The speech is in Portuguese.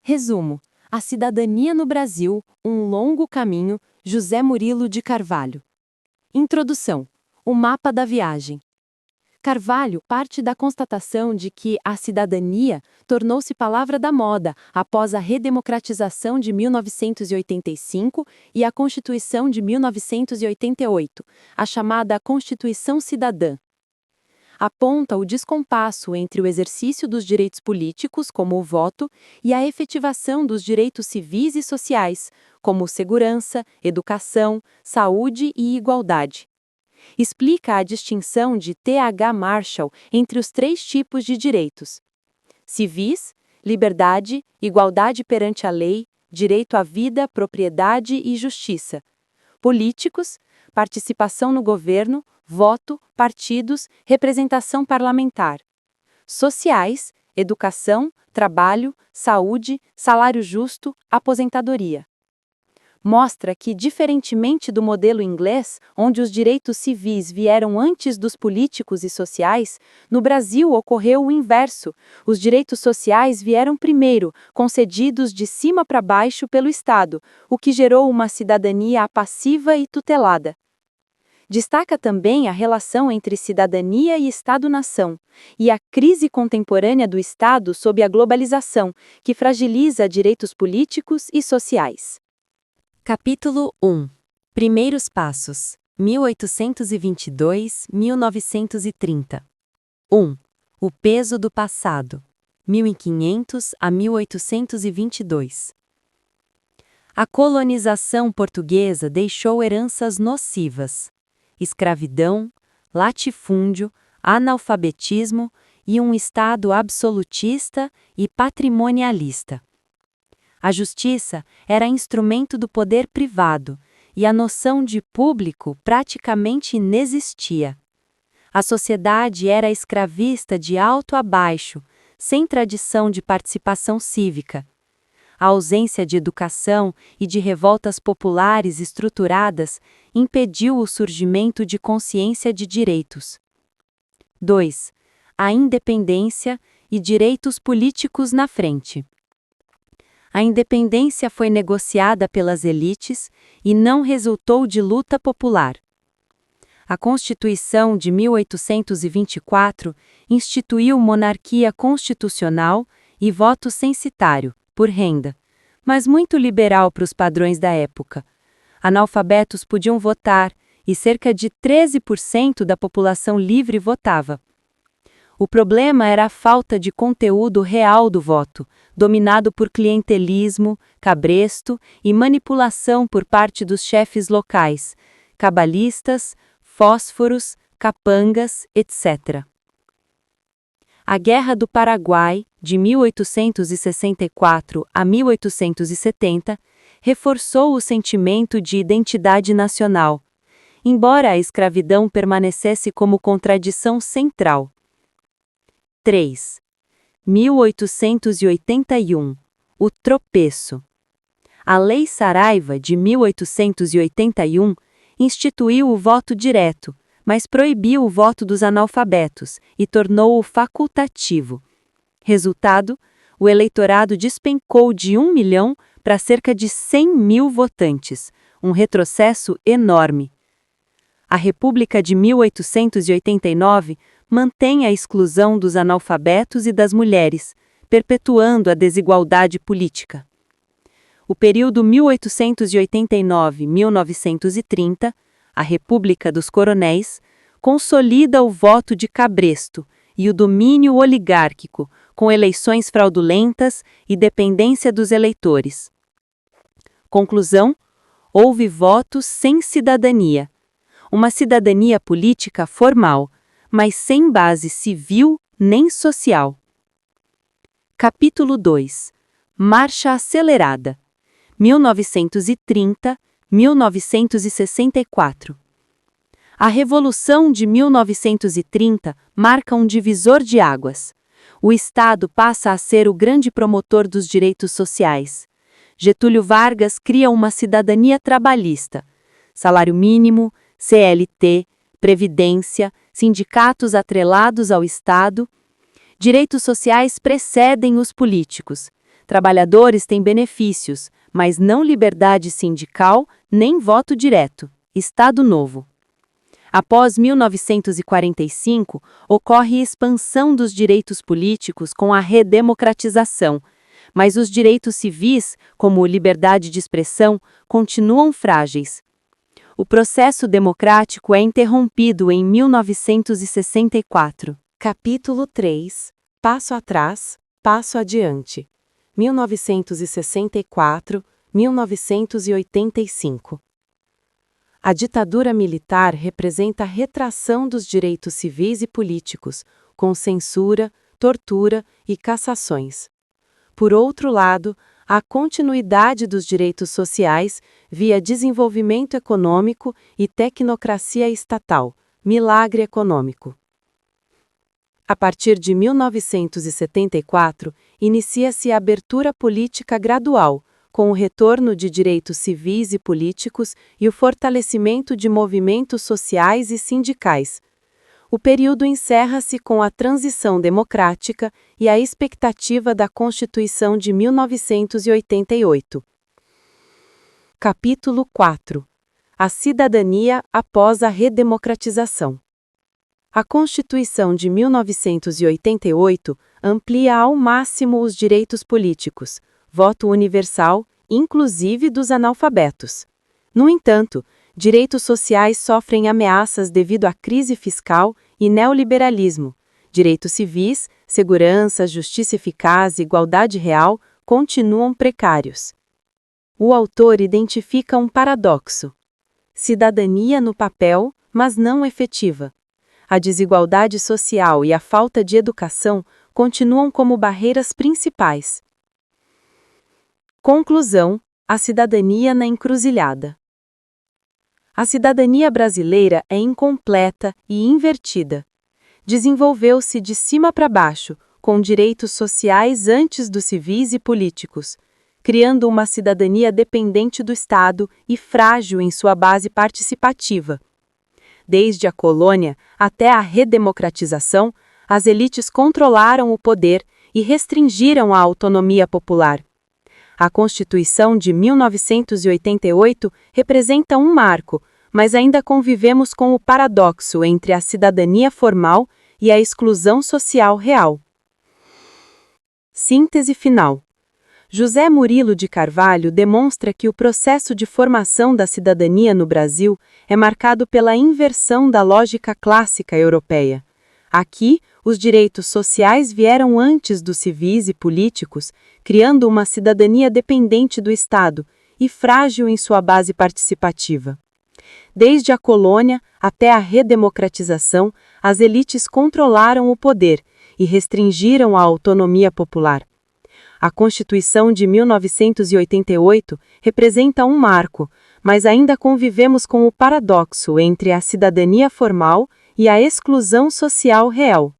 Resumo: A cidadania no Brasil, um longo caminho, José Murilo de Carvalho. Introdução: O mapa da viagem. Carvalho parte da constatação de que a cidadania tornou-se palavra da moda após a redemocratização de 1985 e a Constituição de 1988, a chamada Constituição Cidadã. Aponta o descompasso entre o exercício dos direitos políticos, como o voto, e a efetivação dos direitos civis e sociais, como segurança, educação, saúde e igualdade. Explica a distinção de T.H. Marshall entre os três tipos de direitos: civis, liberdade, igualdade perante a lei, direito à vida, propriedade e justiça; políticos, participação no governo, voto, partidos, representação parlamentar; sociais, educação, trabalho, saúde, salário justo, aposentadoria. Mostra que, diferentemente do modelo inglês, onde os direitos civis vieram antes dos políticos e sociais, no Brasil ocorreu o inverso: os direitos sociais vieram primeiro, concedidos de cima para baixo pelo Estado, o que gerou uma cidadania passiva e tutelada. Destaca também a relação entre cidadania e Estado-nação, e a crise contemporânea do Estado sob a globalização, que fragiliza direitos políticos e sociais. Capítulo 1. Primeiros passos, 1822-1930. 1. O peso do passado, 1500 a 1822. A colonização portuguesa deixou heranças nocivas: escravidão, latifúndio, analfabetismo e um Estado absolutista e patrimonialista. A justiça era instrumento do poder privado, e a noção de público praticamente inexistia. A sociedade era escravista de alto a baixo, sem tradição de participação cívica. A ausência de educação e de revoltas populares estruturadas impediu o surgimento de consciência de direitos. 2. A independência e direitos políticos na frente. A independência foi negociada pelas elites e não resultou de luta popular. A Constituição de 1824 instituiu monarquia constitucional e voto censitário, por renda, mas muito liberal para os padrões da época. Analfabetos podiam votar e cerca de 13% da população livre votava. O problema era a falta de conteúdo real do voto, dominado por clientelismo, cabresto e manipulação por parte dos chefes locais, cabalistas, fósforos, capangas, etc. A Guerra do Paraguai, de 1864 a 1870, reforçou o sentimento de identidade nacional, embora a escravidão permanecesse como contradição central. 3. 1881. O tropeço. A Lei Saraiva de 1881 instituiu o voto direto, mas proibiu o voto dos analfabetos e tornou-o facultativo. Resultado: o eleitorado despencou de 1 milhão para cerca de 100 mil votantes, um retrocesso enorme. A República de 1889 mantém a exclusão dos analfabetos e das mulheres, perpetuando a desigualdade política. O período 1889-1930, a República dos Coronéis, consolida o voto de cabresto e o domínio oligárquico, com eleições fraudulentas e dependência dos eleitores. Conclusão: houve votos sem cidadania. Uma cidadania política formal, mas sem base civil nem social. Capítulo 2. Marcha acelerada. 1930-1964. A Revolução de 1930 marca um divisor de águas. O Estado passa a ser o grande promotor dos direitos sociais. Getúlio Vargas cria uma cidadania trabalhista: salário mínimo, CLT, previdência, sindicatos atrelados ao Estado. Direitos sociais precedem os políticos. Trabalhadores têm benefícios, mas não liberdade sindical nem voto direto. Estado Novo. Após 1945, ocorre expansão dos direitos políticos com a redemocratização, mas os direitos civis, como liberdade de expressão, continuam frágeis. O processo democrático é interrompido em 1964. Capítulo 3. Passo atrás, passo adiante. 1964-1985. A ditadura militar representa a retração dos direitos civis e políticos, com censura, tortura e cassações. Por outro lado, a continuidade dos direitos sociais via desenvolvimento econômico e tecnocracia estatal, milagre econômico. A partir de 1974, inicia-se a abertura política gradual, com o retorno de direitos civis e políticos e o fortalecimento de movimentos sociais e sindicais. O período encerra-se com a transição democrática e a expectativa da Constituição de 1988. Capítulo 4. A cidadania após a redemocratização. A Constituição de 1988 amplia ao máximo os direitos políticos, voto universal, inclusive dos analfabetos. No entanto, direitos sociais sofrem ameaças devido à crise fiscal e neoliberalismo. Direitos civis, segurança, justiça eficaz e igualdade real continuam precários. O autor identifica um paradoxo: cidadania no papel, mas não efetiva. A desigualdade social e a falta de educação continuam como barreiras principais. Conclusão: a cidadania na encruzilhada. A cidadania brasileira é incompleta e invertida. Desenvolveu-se de cima para baixo, com direitos sociais antes dos civis e políticos, criando uma cidadania dependente do Estado e frágil em sua base participativa. Desde a colônia até a redemocratização, as elites controlaram o poder e restringiram a autonomia popular. A Constituição de 1988 representa um marco, mas ainda convivemos com o paradoxo entre a cidadania formal e a exclusão social real. Síntese final. José Murilo de Carvalho demonstra que o processo de formação da cidadania no Brasil é marcado pela inversão da lógica clássica europeia. Aqui, os direitos sociais vieram antes dos civis e políticos, criando uma cidadania dependente do Estado e frágil em sua base participativa. Desde a colônia até a redemocratização, as elites controlaram o poder e restringiram a autonomia popular. A Constituição de 1988 representa um marco, mas ainda convivemos com o paradoxo entre a cidadania formal e a exclusão social real.